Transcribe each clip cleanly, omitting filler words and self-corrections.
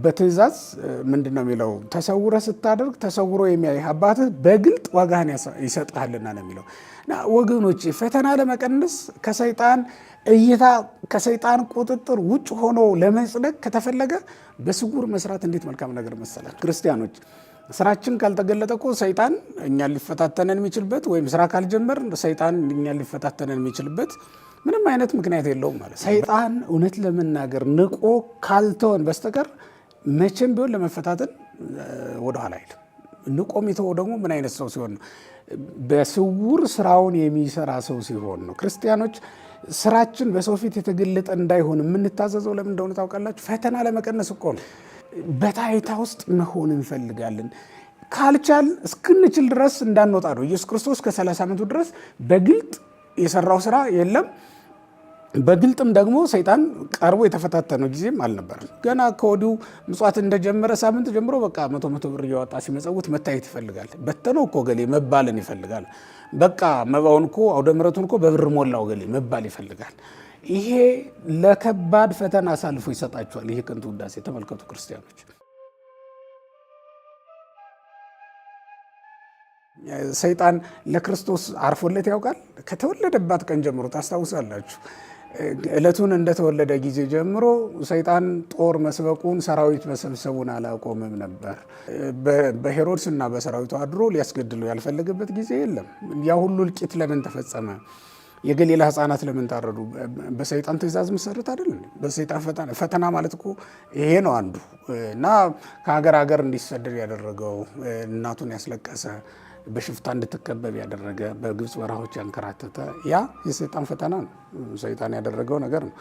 በትእዛዝ ምንድነው የሚለው ተሰውረ ስታደርግ ተሰውሮ የሚያይህ አባትህ በግልጥ ዋጋህን ይሰጥሃልና ነው የሚለው። እና ወገኖች ፈተና ለመቀነስ ከሰይጣን እይታ ከሰይጣን ቁጥጥር ውጭ ሆኖ ለመጽደቅ ከተፈለገ በስውር መስራት እንዴት መልካም ነገር መሰላችሁ ክርስቲያኖች። ስራችን ካልተገለጠ እኮ ሰይጣን እኛን ሊፈታተነን የሚችልበት ወይም ስራ ካልጀመር ሰይጣን እኛን ሊፈታተነን የሚችልበት ምንም አይነት ምክንያት የለውም ማለት። ሰይጣን እውነት ለመናገር ንቆ ካልተወን በስተቀር መቼም ቢሆን ለመፈታተን ወደኋላ አይልም። ንቆ የሚተወው ደግሞ ምን አይነት ሰው ሲሆን ነው? በስውር ስራውን የሚሰራ ሰው ሲሆን ነው። ክርስቲያኖች ስራችን በሰው ፊት የተገለጠ እንዳይሆን የምንታዘዘው ለምን እንደሆነ ታውቃላችሁ? ፈተና ለመቀነስ እኮ ነው። በታይታ ውስጥ መሆን እንፈልጋለን። ካልቻል እስክንችል ድረስ እንዳንወጣ ነው። ኢየሱስ ክርስቶስ ከ30 ዓመቱ ድረስ በግልጥ የሰራው ስራ የለም። በግልጥም ደግሞ ሰይጣን ቀርቦ የተፈታተነው ጊዜም አልነበረም። ገና ከወዲሁ ምጽዋት እንደጀመረ ሳምንት ጀምሮ በቃ 100 ብር እያወጣ ሲመጸውት መታየት ይፈልጋል። በተነው እኮ ገሌ መባልን ይፈልጋል። በቃ መባውን እኮ አውደ ምሕረቱን እኮ በብር ሞላው ገሌ መባል ይፈልጋል። ይሄ ለከባድ ፈተና አሳልፎ ይሰጣቸዋል። ይሄ ከንቱ ውዳሴ ተመልከቱ ክርስቲያኖች። ሰይጣን ለክርስቶስ አርፎለት ያውቃል። ከተወለደባት ቀን ጀምሮ ታስታውሳላችሁ። ዕለቱን እንደተወለደ ጊዜ ጀምሮ ሰይጣን ጦር መስበቁን ሰራዊት መሰብሰቡን አላቆምም ነበር። በሄሮድስ እና በሰራዊቱ አድሮ ሊያስገድለው ያልፈለገበት ጊዜ የለም። ያ ሁሉ እልቂት ለምን ተፈጸመ? የገሊላ ሕፃናት ለምን ታረዱ? በሰይጣን ትእዛዝ መሰረት አይደል? በሰይጣን ፈተና ማለት እኮ ይሄ ነው አንዱ። እና ከሀገር ሀገር እንዲሰደድ ያደረገው እናቱን ያስለቀሰ በሽፍታ እንድትከበብ ያደረገ በግብፅ በረሃዎች ያንከራተተ ያ የሰይጣን ፈተና ነው። ሰይጣን ያደረገው ነገር ነው።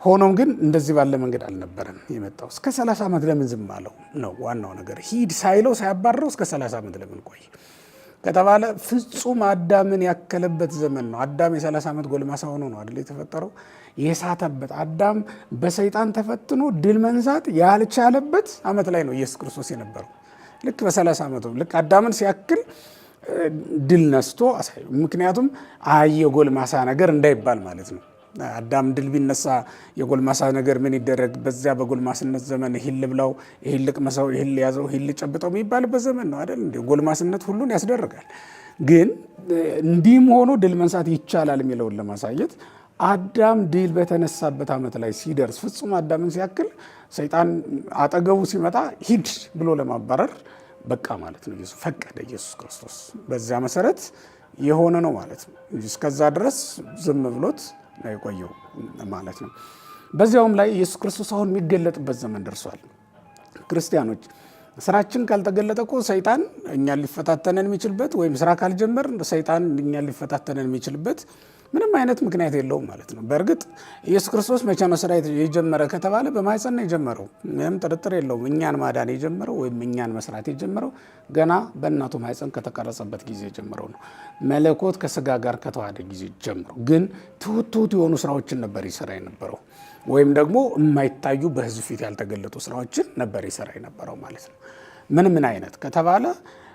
ሆኖም ግን እንደዚህ ባለ መንገድ አልነበረም የመጣው። እስከ 30 ዓመት ለምን ዝም አለው ነው ዋናው ነገር። ሂድ ሳይለው ሳያባረረው እስከ 30 ዓመት ለምን ቆይ ከተባለ ፍጹም አዳምን ያከለበት ዘመን ነው። አዳም የ30 ዓመት ጎልማሳ ሆኖ ነው አይደል የተፈጠረው። የሳተበት አዳም በሰይጣን ተፈትኖ ድል መንሳት ያልቻለበት ዓመት ላይ ነው ኢየሱስ ክርስቶስ የነበረው። ልክ በ30 ዓመቱ ልክ አዳምን ሲያክል ድል ነስቶ አሳየው። ምክንያቱም የጎልማሳ ነገር እንዳይባል ማለት ነው። አዳም ድል ቢነሳ የጎልማሳ ነገር ምን ይደረግ? በዚያ በጎልማስነት ዘመን ይህን ልብላው፣ ይህን ልቅመሰው፣ ይህን ሊያዘው፣ ይህን ሊጨብጠው የሚባልበት ዘመን ነው አይደል? እንዴ ጎልማስነት ሁሉን ያስደርጋል። ግን እንዲህም ሆኖ ድል መንሳት ይቻላል የሚለውን ለማሳየት አዳም ድል በተነሳበት ዓመት ላይ ሲደርስ ፍጹም አዳምን ሲያክል ሰይጣን አጠገቡ ሲመጣ ሂድ ብሎ ለማባረር በቃ ማለት ነው። ኢየሱስ ፈቀደ። ኢየሱስ ክርስቶስ በዚያ መሰረት የሆነ ነው ማለት ነው። እስከዛ ድረስ ዝም ብሎት ነው የቆየው ማለት ነው። በዚያውም ላይ ኢየሱስ ክርስቶስ አሁን የሚገለጥበት ዘመን ደርሷል። ክርስቲያኖች ስራችን ካልተገለጠ እኮ ሰይጣን እኛን ሊፈታተነን የሚችልበት ወይም ስራ ካልጀመር ሰይጣን እኛን ሊፈታተነን የሚችልበት ምንም አይነት ምክንያት የለውም ማለት ነው። በእርግጥ ኢየሱስ ክርስቶስ መቼ ነው ስራ የጀመረ ከተባለ በማኅፀን ነው የጀመረው። ምንም ጥርጥር የለውም። እኛን ማዳን የጀመረው ወይም እኛን መስራት የጀመረው ገና በእናቱ ማኅፀን ከተቀረጸበት ጊዜ ጀምሮ ነው። መለኮት ከስጋ ጋር ከተዋሃደ ጊዜ ጀምሮ ግን ትሁት የሆኑ ስራዎችን ነበር ይሰራ የነበረው፣ ወይም ደግሞ የማይታዩ በሕዝብ ፊት ያልተገለጡ ስራዎችን ነበር ይሰራ የነበረው ማለት ነው። ምን አይነት ከተባለ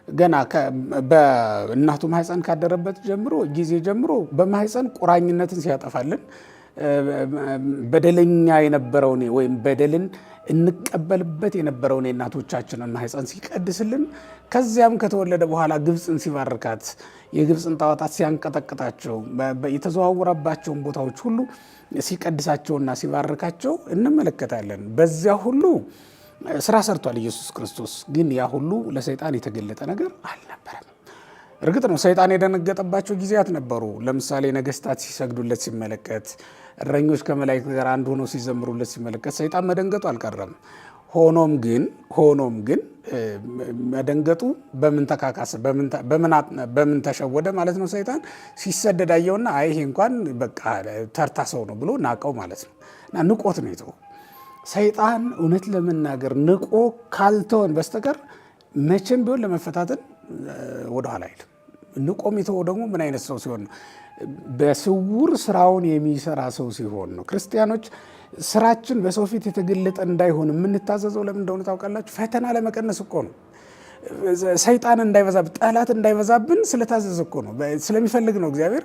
ገና በእናቱ ማኅፀን ካደረበት ጊዜ ጀምሮ በማኅፀን ቁራኝነትን ሲያጠፋልን፣ በደለኛ የነበረውን ወይም በደልን እንቀበልበት የነበረውን የእናቶቻችንን ማኅፀን ሲቀድስልን፣ ከዚያም ከተወለደ በኋላ ግብፅን ሲባርካት፣ የግብፅን ጣዖታት ሲያንቀጠቅጣቸው፣ የተዘዋወረባቸውን ቦታዎች ሁሉ ሲቀድሳቸውና ሲባርካቸው እንመለከታለን። በዚያ ሁሉ ስራ ሰርቷል ኢየሱስ ክርስቶስ። ግን ያ ሁሉ ለሰይጣን የተገለጠ ነገር አልነበረም። እርግጥ ነው ሰይጣን የደነገጠባቸው ጊዜያት ነበሩ። ለምሳሌ ነገስታት ሲሰግዱለት ሲመለከት፣ እረኞች ከመላእክት ጋር አንድ ሆነው ሲዘምሩለት ሲመለከት ሰይጣን መደንገጡ አልቀረም። ሆኖም ግን መደንገጡ በምን ተካካሰ? በምን ተሸወደ ማለት ነው። ሰይጣን ሲሰደድ አየውና ይሄ እንኳን በቃ ተርታ ሰው ነው ብሎ ናቀው ማለት ነው። እና ንቆት ነው የተወው። ሰይጣን እውነት ለመናገር ንቆ ካልተወን በስተቀር መቼም ቢሆን ለመፈታተን ወደኋላ አይልም። ንቆ የሚተወው ደግሞ ምን አይነት ሰው ሲሆን ነው? በስውር ስራውን የሚሰራ ሰው ሲሆን ነው። ክርስቲያኖች ስራችን በሰው ፊት የተገለጠ እንዳይሆን የምንታዘዘው ለምን እንደሆነ ታውቃላችሁ? ፈተና ለመቀነስ እኮ ነው። ሰይጣን እንዳይበዛብን ጠላት እንዳይበዛብን ስለታዘዘ እኮ ነው፣ ስለሚፈልግ ነው እግዚአብሔር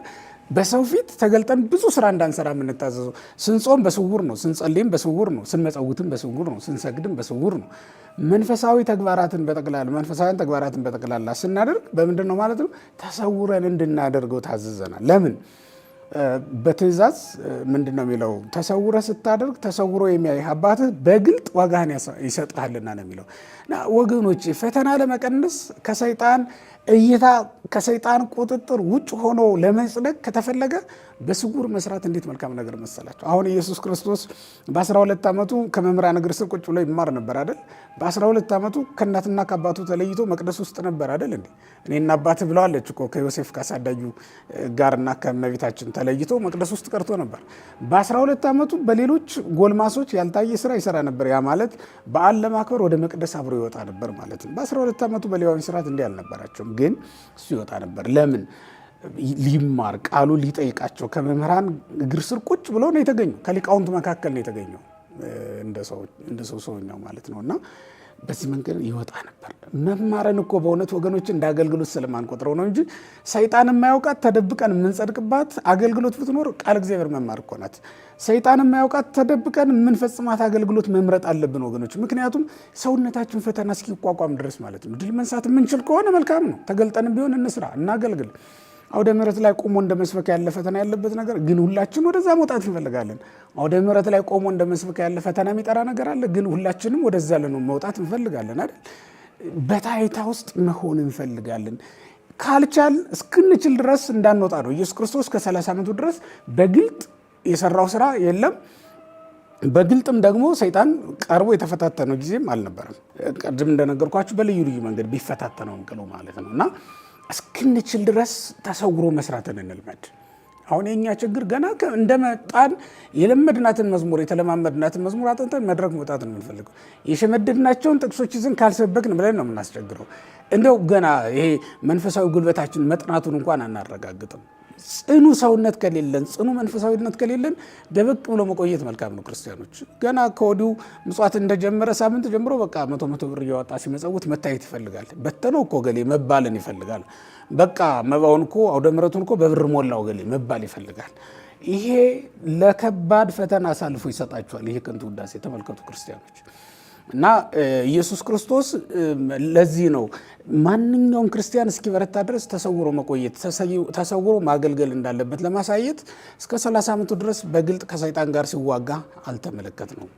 በሰው ፊት ተገልጠን ብዙ ስራ እንዳንሰራ የምንታዘዘው። ስንጾም በስውር ነው፣ ስንጸልይም በስውር ነው፣ ስንመጸውትም በስውር ነው፣ ስንሰግድም በስውር ነው። መንፈሳዊ ተግባራትን በጠቅላላ ስናደርግ በምንድን ነው ማለት ነው? ተሰውረን እንድናደርገው ታዘዘናል። ለምን? በትእዛዝ ምንድን ነው የሚለው? ተሰውረ ስታደርግ ተሰውሮ የሚያይህ አባትህ በግልጥ ዋጋህን ይሰጥሃልና ነው የሚለው። እና ወገኖች ፈተና ለመቀነስ ከሰይጣን እይታ ከሰይጣን ቁጥጥር ውጭ ሆኖ ለመጽደቅ ከተፈለገ በስውር መስራት እንዴት መልካም ነገር መሰላቸው። አሁን ኢየሱስ ክርስቶስ በ12 ዓመቱ ከመምህራን እግር ስር ቁጭ ብሎ ይማር ነበር አይደል? በ12 ዓመቱ ከእናትና ከአባቱ ተለይቶ መቅደስ ውስጥ ነበር አይደል? እንዴ እኔና አባትህ ብለዋለች እኮ ከዮሴፍ ካሳዳጁ ጋርና ከእመቤታችን ተለይቶ መቅደስ ውስጥ ቀርቶ ነበር። በ12 ዓመቱ በሌሎች ጎልማሶች ያልታየ ስራ ይሰራ ነበር። ያ ማለት በዓል ለማክበር ወደ መቅደስ አብሮ ይወጣ ነበር ማለት ነው። በ12 ዓመቱ በሌዋዊ ስርዓት እንዲህ አልነበራቸውም፣ ግን እሱ ይወጣ ነበር። ለምን? ሊማር ቃሉ ሊጠይቃቸው ከመምህራን እግር ስር ቁጭ ብሎ ነው የተገኘው። ከሊቃውንት መካከል ነው የተገኘው፣ እንደ ሰውኛው ማለት ነው። እና በዚህ መንገድ ይወጣ ነበር። መማረን እኮ በእውነት ወገኖች እንደ አገልግሎት ስለማንቆጥረው ነው እንጂ ሰይጣን የማያውቃት ተደብቀን የምንጸድቅባት አገልግሎት ብትኖር ቃል እግዚአብሔር መማር እኮ ናት። ሰይጣን የማያውቃት ተደብቀን የምንፈጽማት አገልግሎት መምረጥ አለብን ወገኖች። ምክንያቱም ሰውነታችን ፈተና እስኪቋቋም ድረስ ማለት ነው። ድል መንሳት የምንችል ከሆነ መልካም ነው። ተገልጠንም ቢሆን እንስራ፣ እናገልግል። አውደ ምሕረት ላይ ቆሞ እንደ መስበክ ያለ ፈተና ያለበት ነገር ግን ሁላችን ወደዛ መውጣት እንፈልጋለን። አውደ ምሕረት ላይ ቆሞ እንደ መስበክ ያለ ፈተና የሚጠራ ነገር አለ፣ ግን ሁላችንም ወደዛ መውጣት እንፈልጋለን አይደል? በታይታ ውስጥ መሆን እንፈልጋለን። ካልቻል እስክንችል ድረስ እንዳንወጣ ነው። ኢየሱስ ክርስቶስ ከ30 ዓመቱ ድረስ በግልጥ የሰራው ስራ የለም። በግልጥም ደግሞ ሰይጣን ቀርቦ የተፈታተነው ጊዜም አልነበረም። ቅድም እንደነገርኳችሁ በልዩ ልዩ መንገድ ቢፈታተነው እንቅሉ ማለት ነው። እና እስክንችል ድረስ ተሰውሮ መስራትን እንልመድ። አሁን የኛ ችግር ገና እንደመጣን የለመድናትን መዝሙር የተለማመድናትን መዝሙር አጥንተን መድረክ መውጣት ነው የምንፈልገው። የሸመደድናቸውን ጥቅሶች ይዘን ካልሰበክን ብለን ነው የምናስቸግረው። እንደው ገና ይሄ መንፈሳዊ ጉልበታችን መጥናቱን እንኳን አናረጋግጥም። ጽኑ ሰውነት ከሌለን፣ ጽኑ መንፈሳዊነት ከሌለን ደበቅ ብሎ መቆየት መልካም ነው። ክርስቲያኖች ገና ከወዲሁ ምጽዋት እንደጀመረ ሳምንት ጀምሮ በቃ መቶ ብር እያወጣ ሲመጸውት መታየት ይፈልጋል። በተነው እኮ ገሌ መባልን ይፈልጋል። በቃ መባውን እኮ አውደ ምሕረቱን እኮ በብር ሞላው ገሌ መባል ይፈልጋል። ይሄ ለከባድ ፈተና አሳልፎ ይሰጣቸዋል። ይሄ ከንቱ ውዳሴ ተመልከቱ ክርስቲያኖች። እና ኢየሱስ ክርስቶስ ለዚህ ነው ማንኛውም ክርስቲያን እስኪበረታ ድረስ ተሰውሮ መቆየት፣ ተሰውሮ ማገልገል እንዳለበት ለማሳየት እስከ 30 ዓመቱ ድረስ በግልጥ ከሰይጣን ጋር ሲዋጋ አልተመለከት ነው።